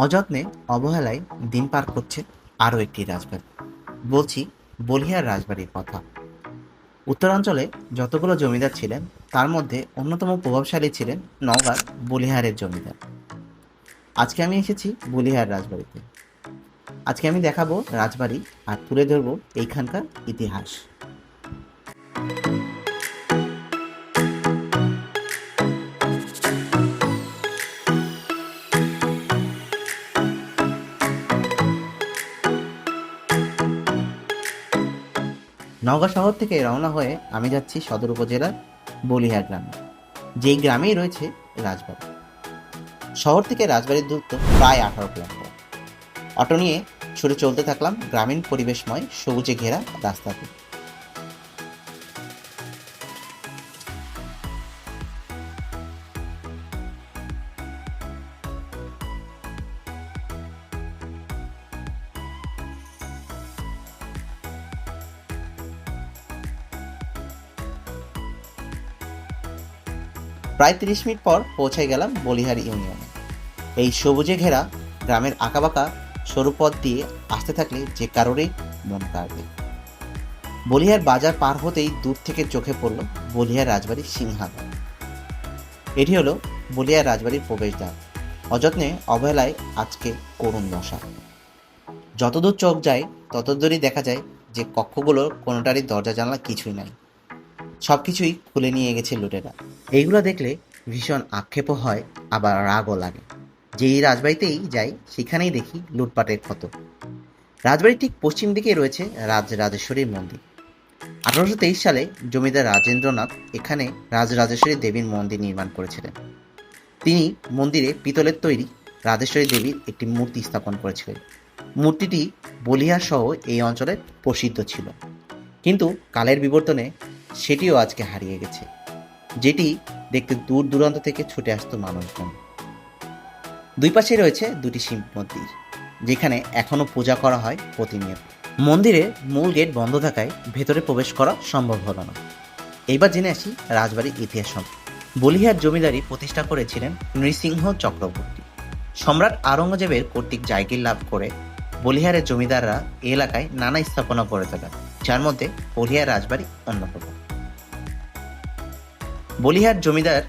অযত্নে অবহেলায় দিন পার করছে আরও একটি রাজবাড়ি। বলছি বলিহার রাজবাড়ির কথা। উত্তরাঞ্চলে যতগুলো জমিদার ছিলেন তার মধ্যে অন্যতম প্রভাবশালী ছিলেন নওগাঁর বলিহারের জমিদার। আজকে আমি এসেছি বলিহার রাজবাড়িতে। আজকে আমি দেখাবো রাজবাড়ি আর তুলে ধরবো এইখানকার ইতিহাস। নওগাঁ শহর থেকে রওনা হয়ে আমি যাচ্ছি সদর উপজেলার বলিহার গ্রামে, যেই গ্রামেই রয়েছে রাজবাড়ি। শহর থেকে রাজবাড়ির দূরত্ব প্রায় 18 কিলোমিটার। অটো নিয়ে ছুটে চলতে থাকলাম গ্রামীণ পরিবেশময় সবুজে ঘেরা রাস্তাতে। প্রায় 30 মিনিট পর পৌঁছে গেলাম বলিহার ইউনিয়নে। এই সবুজে ঘেরা গ্রামের আঁকাবাঁকা সরু পথ দিয়ে আসতে থাকলে যে কারোরই মন কাড়বে। বলিহার বাজার পার হতেই দূর থেকে চোখে পড়ল বলিহার রাজবাড়ির সিংহাসন। এটি হলো বলিহার রাজবাড়ির প্রবেশদ্বার। অযত্নে অবহেলায় আজকে করুণ দশা। যতদূর চোখ যায় ততদূরই দেখা যায় যে কক্ষগুলোর কোনোটারই দরজা জানলা কিছুই নাই। সবকিছুই খুলে নিয়ে গেছে লুটেরা। এইগুলো দেখলে ভীষণ আক্ষেপও হয়, আবার রাগও লাগে। যেই রাজবাড়িতেই যাই সেখানেই দেখি লুটপাটের ক্ষত। রাজবাড়ির ঠিক পশ্চিম দিকে রয়েছে রাজরাজেশ্বরীর মন্দির। 1823 সালে জমিদার রাজেন্দ্রনাথ এখানে রাজরাজেশ্বরী দেবীর মন্দির নির্মাণ করেছিলেন। তিনি মন্দিরে পিতলের তৈরি রাজেশ্বরী দেবীর একটি মূর্তি স্থাপন করেছিলেন। মূর্তিটি বলিহার সহ এই অঞ্চলে প্রসিদ্ধ ছিল, কিন্তু কালের বিবর্তনে সেটিও আজকে হারিয়ে গেছে, যেটি দেখতে দূর দূরান্ত থেকে ছুটে আসতো মানুষজন। দুই পাশে রয়েছে দুটি শিব মন্দির, যেখানে এখনো পূজা করা হয় প্রতিনিয়ত। মন্দিরের মূল গেট বন্ধ থাকায় ভেতরে প্রবেশ করা সম্ভব হলো না। এইবার জেনে আসি রাজবাড়ির ইতিহাস সম্পর্কে। বলিহার জমিদারি প্রতিষ্ঠা করেছিলেন নৃসিংহ চক্রবর্তী। সম্রাট আওরঙ্গজেবের কর্তৃক জায়গির লাভ করে বলিহারের জমিদাররা এই এলাকায় নানা স্থাপনা করে তোলেন, যার মধ্যে বলিহার রাজবাড়ি অন্যতম। বলিহার জমিদার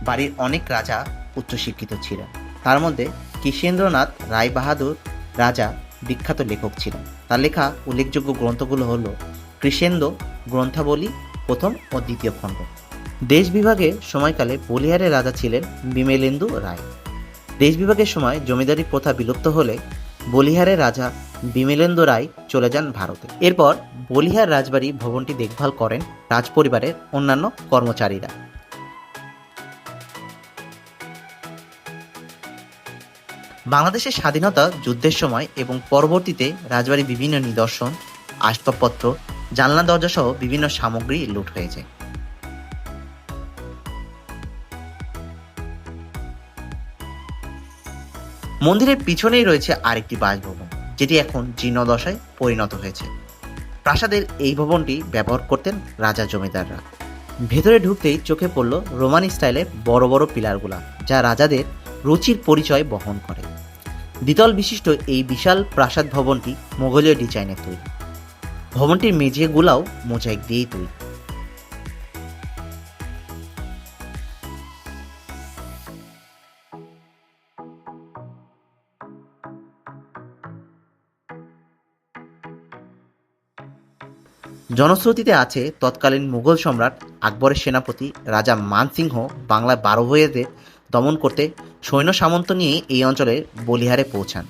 বাড়ির অনেক রাজা উচ্চশিক্ষিত ছিলেন। তার মধ্যে কৃষ্ণেন্দ্রনাথ রায় বাহাদুর রাজা বিখ্যাত লেখক ছিলেন। তার লেখা উল্লেখযোগ্য গ্রন্থগুলো হল কৃষ্ণেন্দ্র গ্রন্থাবলী প্রথম ও দ্বিতীয় খণ্ড। দেশ বিভাগের সময়কালে বলিহারের রাজা ছিলেন বিমলেন্দু রায়। দেশ বিভাগের সময় জমিদারি প্রথা বিলুপ্ত হলে বলিহারের রাজা বিমলেন্দু রায় চলে যান ভারতে। এরপর বলিহার রাজবাড়ি ভবনটি দেখভাল করেন রাজপরিবারের অন্যান্য কর্মচারীরা। বাংলাদেশের স্বাধীনতা যুদ্ধের সময় এবং পরবর্তীতে রাজবাড়ির বিভিন্ন নিদর্শন, আসবাবপত্র, জানলা দরজা সহ বিভিন্ন সামগ্রী লুট হয়েছে। মন্দিরের পিছনেই রয়েছে আরেকটি বাসভবন, যেটি এখন জীর্ণদশায় পরিণত হয়েছে। প্রাসাদের এই ভবনটি ব্যবহার করতেন রাজা জমিদাররা। ভেতরে ঢুকতেই চোখে পড়ল রোমান স্টাইলের বড় বড় পিলারগুলা, যা রাজাদের রুচির পরিচয় বহন করে। দ্বিতল বিশিষ্ট এই বিশাল প্রাসাদ ভবনটি মোগলীয় ডিজাইনের তৈরি। ভবনটির মেঝেগুলাও মোজাইক দিয়েই তৈরি। জনশ্রুতিতে আছে তৎকালীন মুঘল সম্রাট আকবরের সেনাপতি রাজা মানসিংহ বাংলার বারোভূয়াদের দমন করতে সৈন্য সামন্ত নিয়ে এই অঞ্চলের বলিহারে পৌঁছান।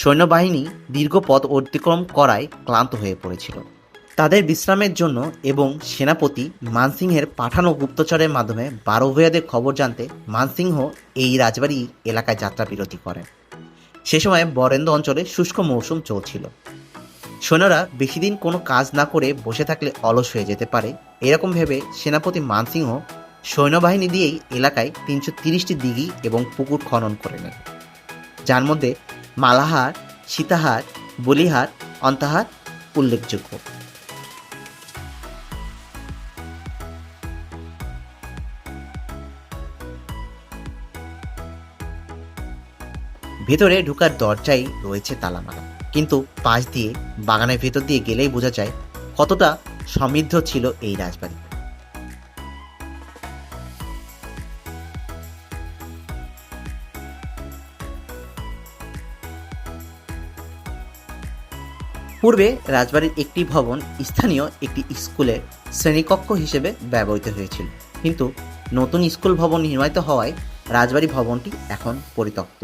সৈন্যবাহিনী দীর্ঘ পথ অতিক্রম করায় ক্লান্ত হয়ে পড়েছিল। তাদের বিশ্রামের জন্য এবং সেনাপতি মানসিংহের পাঠানো গুপ্তচরের মাধ্যমে বারোভূয়াদের খবর জানতে মানসিংহ এই রাজবাড়ি এলাকায় যাত্রা বিরতি করেন। সে সময় বরেন্দ্র অঞ্চলে শুষ্ক মৌসুম চলছিল। সৈন্যরা বেশি দিন কোনো কাজ না করে বসে থাকলে অলস হয়ে যেতে পারে, এরকম ভেবে সেনাপতি মানসিংহ সৈন্যবাহিনী দিয়েই এলাকায় 330টি দিঘি এবং পুকুর খনন করে নেন, যার মধ্যে মালাহার, সীতাহার, বলিহার, অন্তাহার উল্লেখযোগ্য। ভেতরে ঢোকার দরজায় রয়েছে তালা মারা, কিন্তু পাশ দিয়ে বাগানের ভেতর দিয়ে গেলেই বোঝা যায় কতটা সমৃদ্ধ ছিল এই রাজবাড়ি। পূর্বে রাজবাড়ির একটি ভবন স্থানীয় একটি স্কুলের শ্রেণীকক্ষ হিসেবে ব্যবহৃত হয়েছিল, কিন্তু নতুন স্কুল ভবন নির্মিত হওয়ায় রাজবাড়ি ভবনটি এখন পরিত্যক্ত।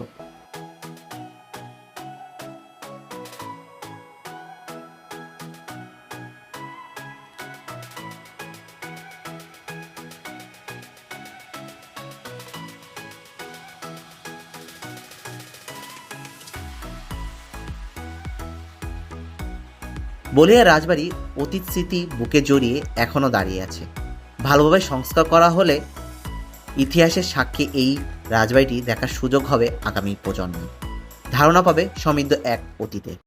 বলিয়া রাজবাড়ি অতীত স্মৃতি বুকে জড়িয়ে এখনও দাঁড়িয়ে আছে। ভালোভাবে সংস্কার করা হলে ইতিহাসের সাক্ষী এই রাজবাড়িটি দেখার সুযোগ হবে আগামী প্রজন্মে, ধারণা পাবে সমৃদ্ধ এক অতীতে।